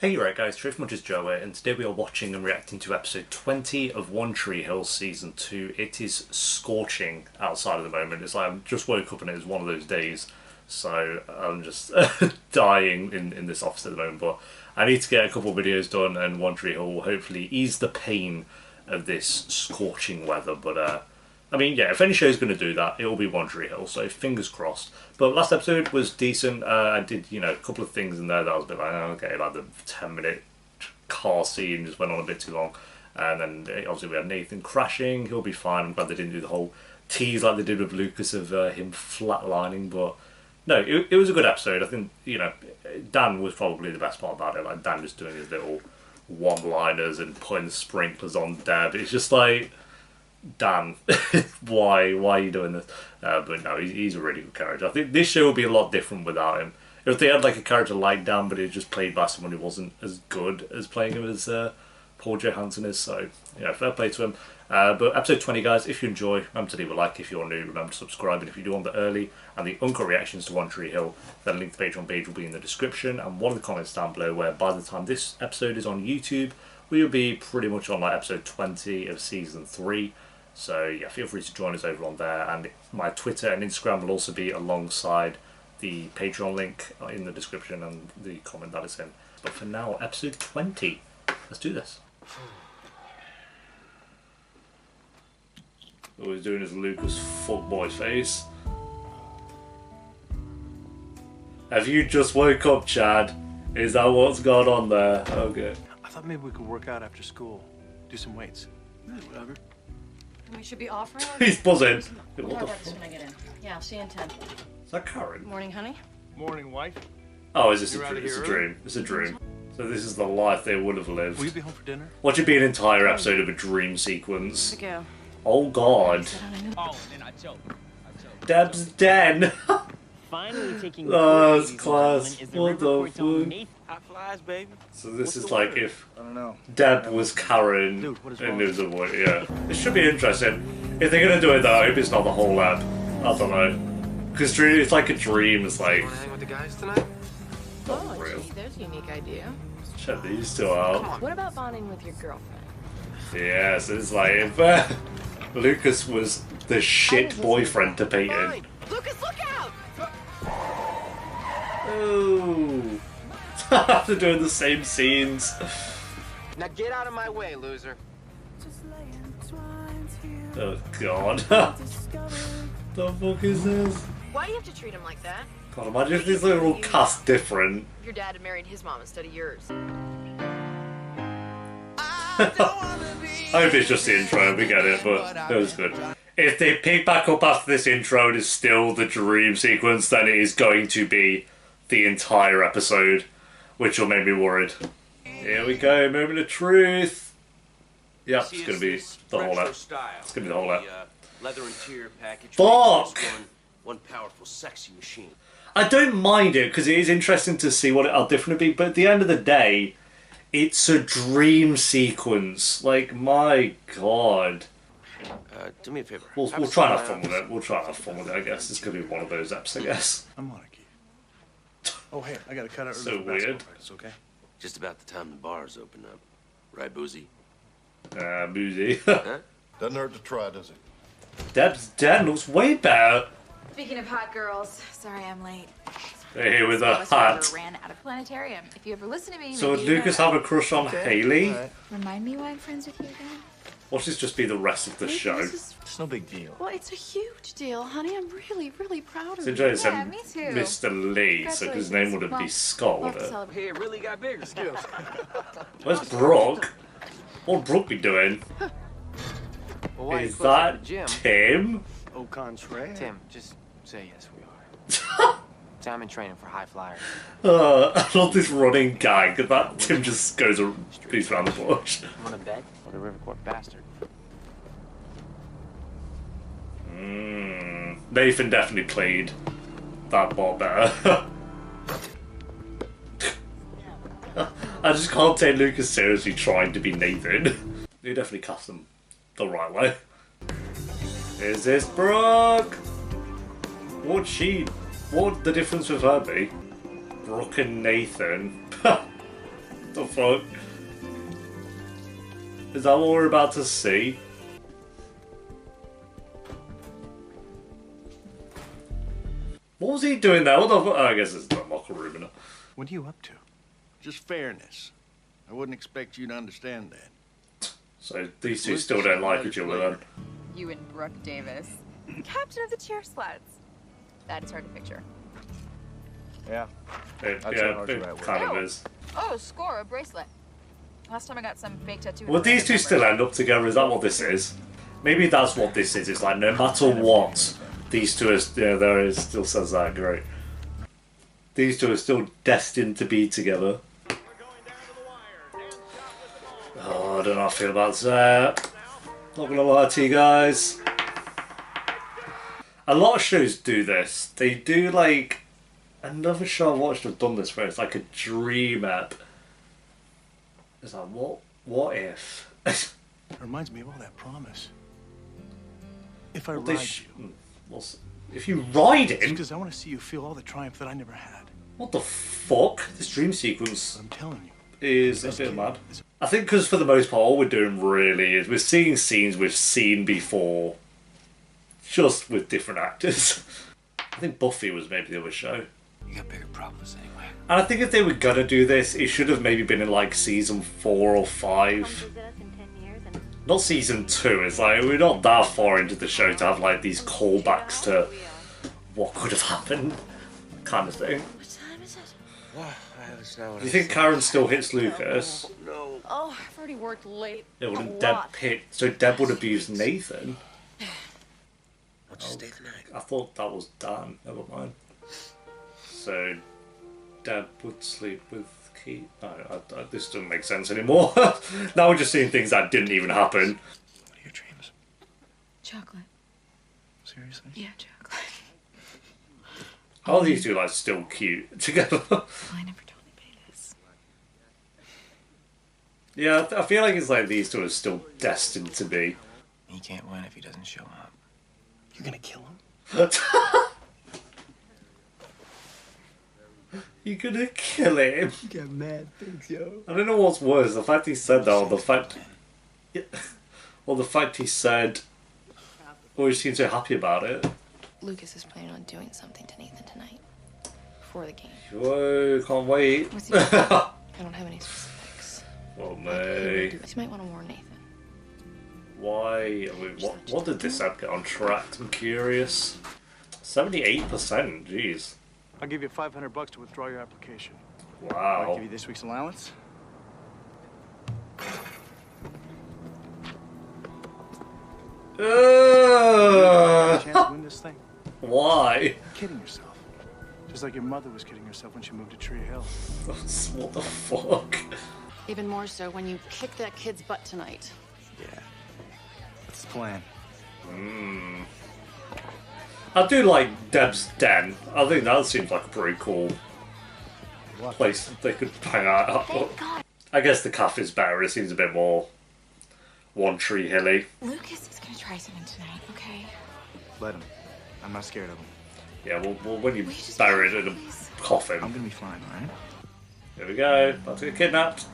Hey, right guys, Truth Much is Joe here, and today we are watching and reacting to episode 20 of One Tree Hill Season 2. It is scorching outside at the moment. It's like I just woke up and it was one of those days, so I'm just dying in this office at the moment, but I need to get a couple of videos done and One Tree Hill will hopefully ease the pain of this scorching weather, but I mean, yeah, if any show's going to do that, it will be One Tree Hill, so fingers crossed. But last episode was decent. I did, a couple of things in there that I was a bit like, oh, okay, like the 10-minute car scene just went on a bit too long. And then, obviously, we had Nathan crashing. He'll be fine. I'm glad they didn't do the whole tease like they did with Lucas of him flatlining. But, no, it was a good episode. I think, Dan was probably the best part about it. Like, Dan just doing his little one-liners and putting sprinklers on Deb. It's just like... Dan, why are you doing this? But no, he's a really good character. I think this show would be a lot different without him. If they had like a character like Dan, but it was just played by someone who wasn't as good as playing him as Paul Johansson is, so yeah, fair play to him. But episode 20, guys, if you enjoy, remember to leave a like. If you're new, remember to subscribe, and if you do want the early and the uncut reactions to One Tree Hill, then link to the Patreon page will be in the description, and one of the comments down below where by the time this episode is on YouTube, we will be pretty much on like episode 20 of season 3. So yeah, feel free to join us over on there, and my Twitter and Instagram will also be alongside the Patreon link in the description and the comment that is in. But for now, episode 20. Let's do this. All he's doing is Lucas' fuckboy face. Have you just woke up, Chad? Is that what's going on there? Okay. I thought maybe we could work out after school. Do some weights. Whatever. We should be offering. He's buzzing. What the fuck? When I get in. Yeah, I'll see you in 10. Is that Karen? Morning, honey. Morning, wife. Oh, is this a dream? It's a dream. It's a dream. So this is the life they would have lived. Will you be home for dinner? What should be an entire episode of a dream sequence? Go. Oh God. Oh, and I choked. Deb's den. Finally taking Oh, it's class. What the fuck? High flies, baby. So this is like if I don't know. Deb was Karen Dude, what is and wrong? there was a boy. Yeah. This should be interesting. If they're gonna do it though, I hope it's not the whole app. I don't know. Because it's like a dream. It's like. Wanna hang with the guys tonight? Oh, real. gee, there's a unique idea. Check these two out. What about bonding with your girlfriend? Yeah, so it's like if Lucas was the shit boyfriend to Peyton. Fine. Lucas, look out! Oh. After doing the same scenes. Now get out of my way, loser. Oh God. The fuck is this? Why do you have to treat him like that? God, imagine if these are all cast different. Your dad had married his mom instead of yours. I hope it's just the intro, we get it, but it was good. If they pick back up after this intro and it's still the dream sequence, then it is going to be the entire episode, which will make me worried. Here we go, moment of truth. Yep, it's gonna be the whole app. It's gonna be the whole app. Leather interior package. Fuck! One powerful, sexy machine. I don't mind it because it is interesting to see what how different it'll be, but at the end of the day, it's a dream sequence. Like, my God. Do me a favor. We'll try and have fun with it. We'll try and have fun with it, I guess. It's going to be one of those apps, I guess. I'm on it, Keith. Oh, hey, I gotta cut out So early for basketball weird. practice, okay? Just about the time the bars open up. Right, Boozy? Boozy. Doesn't hurt to try, does it? Deb's den looks way better. Speaking of hot girls, sorry I'm late. They're here with a Alice hat. River ran out of planetarium. If you ever listen to me, So would maybe you Lucas know have a crush on Haley? Alright. Remind me why I'm friends with you again. Or should this just be the rest of the show? It's no big deal. Well, it's a huge deal, honey. I'm really, really proud of It's you. interesting. Yeah, me too. Mr. Lee, so his name wouldn't be Scott, We'll would have to it? celebrate. Hey, it really got bigger. Skills. Where's Brooke? What Brooke be doing? Well, why Is you close up that the gym? Tim? Au contraire. Tim, just say yes, we are. I'm in training for high flyers. I love this running gag that Tim just goes beats around the bush. You want to bet? Or the River Court bastard? Nathan definitely played that bot better. I just can't take Lucas seriously trying to be Nathan. You definitely cast them the right way. Is this Brooke? What would the difference with her be? Brooke and Nathan. The fuck? Is that what we're about to see? What was he doing there? What the fuck? Oh, I guess it's the locker room, innit? What are you up to? Just fairness. I wouldn't expect you to understand that. So these two still don't like each other then. You and Brooke Davis. Captain of the cheer squads. That is hard to picture. Yeah. It, That's yeah, hard it to write kind of with. is. Oh, score, a bracelet. Last time I got some fake tattoo. Will these two still end up together? Is that what this is? Maybe that's what this is. It's like no matter what, these two are, there it still says that, great. These two are still destined to be together. Oh, I don't know how I feel about that. Not gonna lie to you guys. A lot of shows do this. They do like another show I watched have done this where it's like a dream app. It's like what if? It reminds me of all that promise. If I Well, ride this you, if you ride it's him, because I want to see you feel all the triumph that I never had. what the fuck? This dream sequence But I'm telling you, is a this bit kid mad. is- I think because for the most part, all we're doing really is we're seeing scenes we've seen before, just with different actors. I think Buffy was maybe the other show. You got bigger problems anyway. And I think if they were gonna do this, it should have maybe been in like season 4 or 5. Not season 2. It's like we're not that far into the show to have like these callbacks to what could have happened, kind of thing. Do you think Karen still hits Lucas? Oh, I've already worked late. Yeah, wouldn't Deb hit? So Deb would abuse Nathan. What'd you stay the night? I thought that was Dan. Never mind. So Deb would sleep with Keith. No, this doesn't make sense anymore. Now we're just seeing things that didn't even happen. What are your dreams? Chocolate. Seriously? Yeah, chocolate. How are these two like still cute together? Well, I never told anybody this. Yeah, I feel like it's like these two are still destined to be. He can't win if he doesn't show up. You're gonna kill him? You're gonna kill him. You got mad things, yo. I don't know what's worse, the fact he said that, or the fact, or the fact he said, or he seemed so happy about it. Lucas is planning on doing something to Nathan tonight. Before the game. Whoa, can't wait. What's he doing? I don't have any specifics. Well, He May. might want to warn Nathan. Why? I mean, what did this app get on track? I'm curious. 78%, jeez. I'll give you $500 to withdraw your application. I'll Wow. give you this week's allowance. Chance to win this thing? Why? You're kidding yourself. Just like your mother was kidding herself when she moved to Tree Hill. What the fuck? Even more so when you kick that kid's butt tonight. Yeah. That's the plan. I do like Deb's den. I think that seems like a pretty cool place they could hang out at. I guess the cafe's better. It seems a bit more One Tree Hilly. Lucas is gonna try something tonight, okay? Let him. I'm not scared of him. Yeah, well when you bury it in a coffin. I'm gonna be fine, alright? Here we go. About to get kidnapped.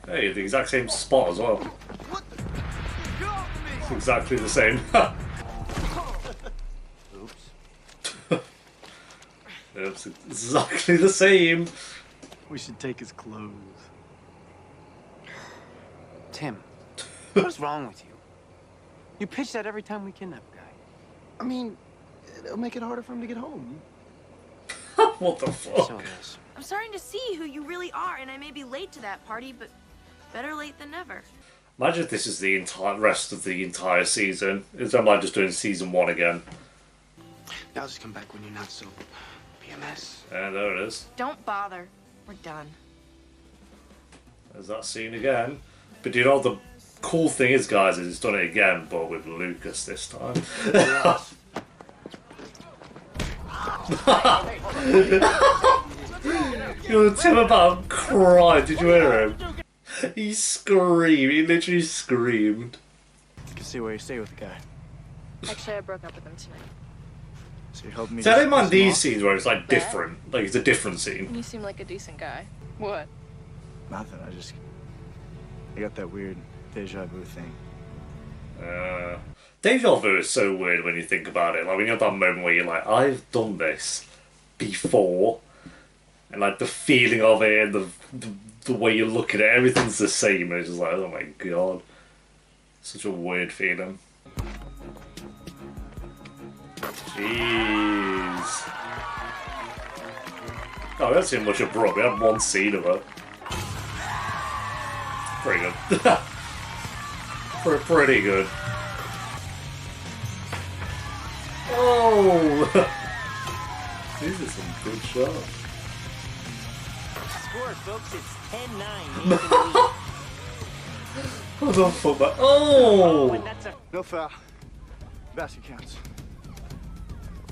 Hey, the exact same spot as well. It's exactly the same. Oops. It's exactly the same. We should take his clothes. Tim, what's wrong with you? You pitch that every time we kidnap a guy. I mean, it'll make it harder for him to get home. What the fuck? So it is. I'm starting to see who you really are, and I may be late to that party, but better late than never. Imagine if this is the entire rest of the entire season. Is am I just doing season 1 again? I'll just come back when you're not so PMS. Yeah, there it is. Don't bother. We're done. There's that scene again. But you know what the cool thing is, guys, is it's done it again, but with Lucas this time. You know, Tim about cried. Did you hear him? He screamed. He literally screamed. You can see where you stay with the guy. Actually, I broke up with him tonight. So you're helping me. See, I don't mind these scenes where it's like different. Like it's a different scene. You seem like a decent guy. What? Nothing. I got that weird deja vu thing. Deja vu is so weird when you think about it. Like when you have that moment where you're like, I've done this before, and like the feeling of it, and the way you look at it, everything's the same. And it's just like, oh my god, such a weird feeling. Jeez. Oh, we haven't seen much of Brooke. We had one scene of her. Pretty good. Pretty good. Oh! These are some good shots. Score, folks. It's 10-9. What the fuck? Oh! And that's a... No foul. Basket counts.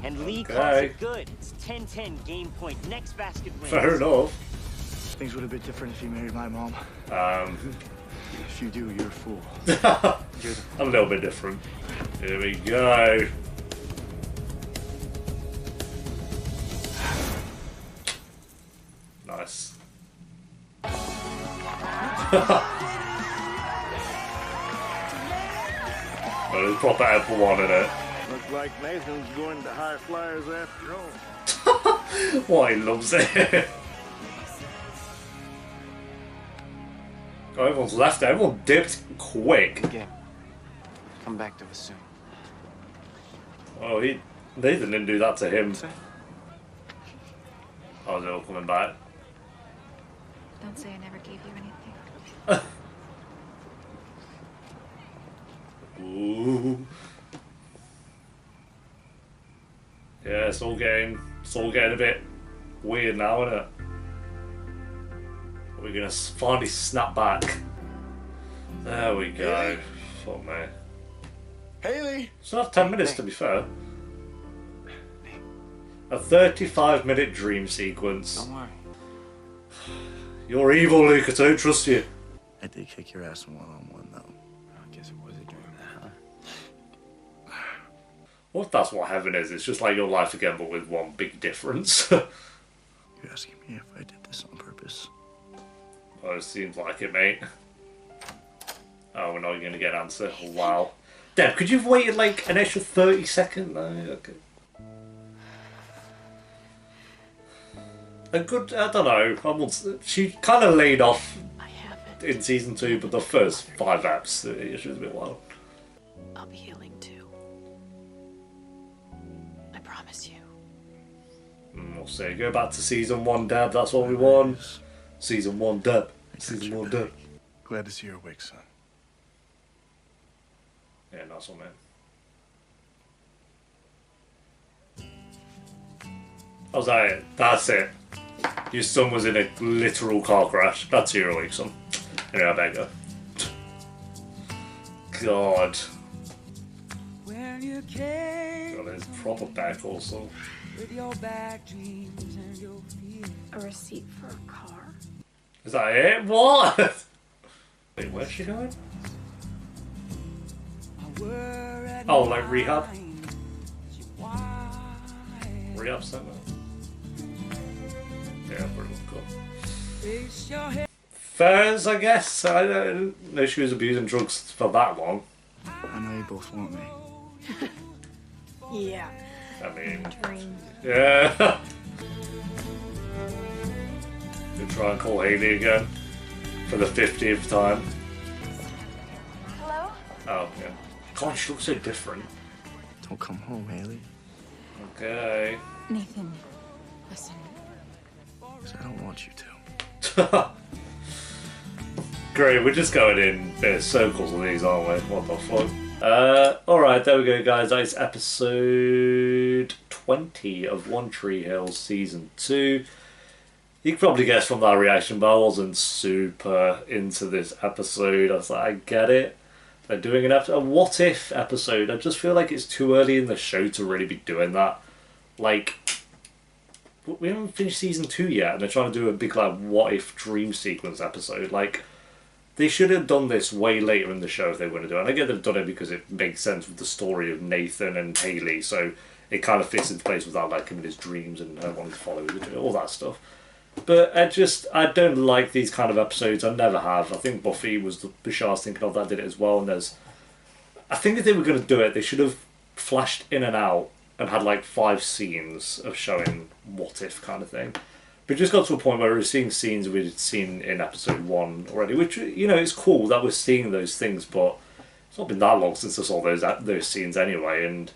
And Lee calls it good. It's 10-10 game point. Next basket wins. Fair enough. Things would have been different if you married my mom. If you do, you're a fool. A little bit different. Here we go. Nice. Well, there's proper F1 in it. Looks like Nathan's going to high flyers after all. Why, he loves it. Oh, everyone's left. Everyone dipped quick. Again. Come back to us soon. Oh, Nathan didn't do that to him. Oh, they're all coming back. Don't say I never gave you anything. Ooh. Yeah, it's all getting a bit weird now, isn't it? We're gonna finally snap back. There we go. Fuck me. Haley! Still have 10 minutes to be fair. A 35-minute dream sequence. Don't worry. You're evil, Luke. I don't trust you. I did kick your ass in one-on-one, though. I guess it was a dream, huh? What if that's what heaven is? It's just like your life again, but with one big difference. You're asking me if I did this on purpose. Oh, it seems like it, mate. Oh, we're not going to get an answer. Wow. Deb, could you have waited like an extra 30 seconds? No, okay. A good, I don't know. She kind of laid off in season 2, but the first 5 eps, she was a bit wild. I'll be healing too. I promise you. We'll see. Go back to season 1, Deb. That's what we want. Season 1, Deb. Season 1, Deb. Glad to see you're awake, son. Yeah, nice one, man. How's that it? That's it. Your son was in a literal car crash. That's your week, son. Anyway, I better go. God. God, there's proper back also. A receipt for a car? Is that it? What? Wait, where's she going? Oh, like rehab? Rehab center? Yeah, pretty cool. Fairs, I guess. I don't know she was abusing drugs for that long. I know you both want me. Yeah. I mean, Dream. yeah. Gonna try and call Haley again for the 50th time. Hello? Oh, yeah. God, she looks so different. Don't come home, Haley. Okay. Nathan, listen. Because I don't want you to. Great, we're just going in circles with these, aren't we? What the fuck? Alright, there we go, guys. That's episode 20 of One Tree Hill Season 2. You can probably guess from that reaction, but I wasn't super into this episode. I was like, I get it. They're doing a what if episode. I just feel like it's too early in the show to really be doing that. Like, we haven't finished season 2 yet, and they're trying to do a big like what if dream sequence episode. Like, they should have done this way later in the show if they were going to do it. And I get they've done it because it makes sense with the story of Nathan and Haley, so it kind of fits into place with that, like him in his dreams and her wanting to follow all that stuff. But I don't like these kind of episodes. I never have. I think Buffy was the show I was thinking of that did it as well. And I think if they were going to do it, they should have flashed in and out and had like 5 scenes of showing what if kind of thing. But it just got to a point where we were seeing scenes we'd seen in episode 1 already, which, you know, it's cool that we're seeing those things, but it's not been that long since I saw those scenes anyway, and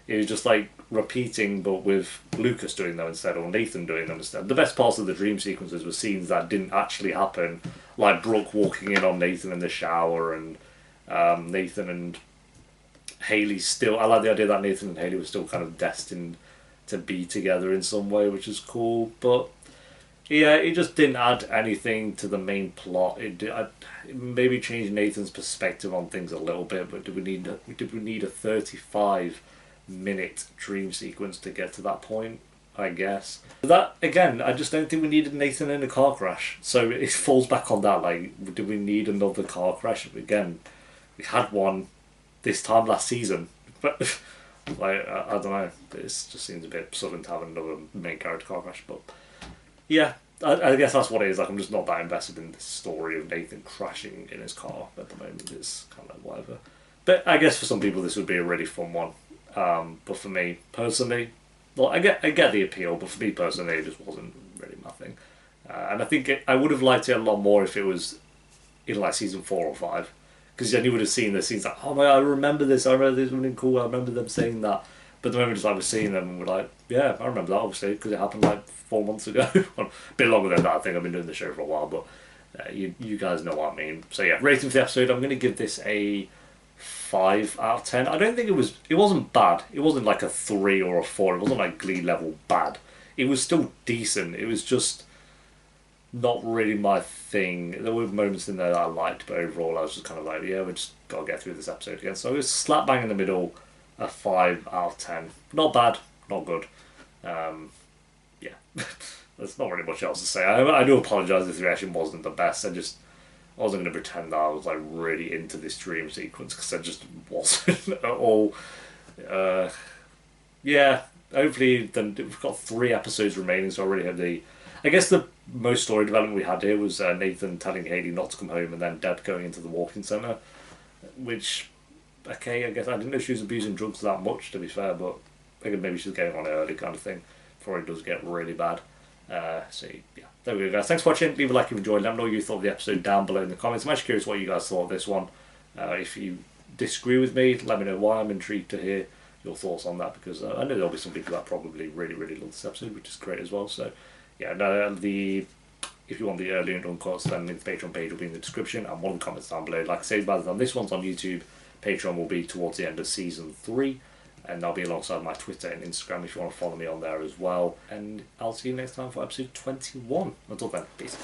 it was just like repeating, but with Lucas doing them instead, or Nathan doing them instead. The best parts of the dream sequences were scenes that didn't actually happen, like Brooke walking in on Nathan in the shower, and Nathan and Haley still. I like the idea that Nathan and Haley were still kind of destined to be together in some way, which is cool. But yeah, it just didn't add anything to the main plot. It maybe changed Nathan's perspective on things a little bit, but did we need a 35-minute dream sequence to get to that point? I guess. That, again, I just don't think we needed Nathan in a car crash. So it falls back on that, like, do we need another car crash? Again, we had one this time last season, but like, I don't know, it just seems a bit sudden to have another main character car crash. But yeah, I guess that's what it is. Like, I'm just not that invested in the story of Nathan crashing in his car at the moment. It's kind of like whatever. But I guess for some people this would be a really fun one. But for me personally, well, I get the appeal, but for me personally, it just wasn't really my thing. And I think I would have liked it a lot more if it was in like season 4 or 5, because then you would have seen the scenes like, oh my, I remember this. I remember this being cool. I remember them saying that. But the moment just like we're seeing them, and we're like, yeah, I remember that obviously because it happened like 4 months ago. A bit longer than that. I think I've been doing the show for a while, but you guys know what I mean. So yeah, rating for the episode, I'm going to give this a 5 out of 10. I don't think it wasn't bad. It wasn't like a 3 or a 4. It wasn't like Glee level bad. It was still decent. It was just not really my thing. There were moments in there that I liked, but overall I was just kind of like, yeah, we just got to get through this episode again. So it was slap bang in the middle, a 5 out of 10. Not bad, not good. Yeah, there's not really much else to say. I do apologise if the reaction wasn't the best. I wasn't going to pretend that I was like really into this dream sequence, because I just wasn't at all. Yeah, hopefully then we've got 3 episodes remaining, so I already have I guess the most story development we had here was Nathan telling Haley not to come home, and then Deb going into the walking centre, which, okay, I guess I didn't know she was abusing drugs that much, to be fair, but I think maybe she's getting on it early kind of thing before it does get really bad. So yeah, there we go, guys. Thanks for watching. Leave a like if you enjoyed. Let me know what you thought of the episode down below in the comments. I'm actually curious what you guys thought of this one. If you disagree with me, let me know why. I'm intrigued to hear your thoughts on that, because I know there'll be some people that probably really love this episode, which is great as well. So yeah, if you want the early and uncuts, then the Patreon page will be in the description and one of the comments down below. Like I say, by the time this one's on YouTube, Patreon will be towards the end of season 3, and I'll be alongside my Twitter and Instagram if you want to follow me on there as well. And I'll see you next time for episode 21. Until then, peace.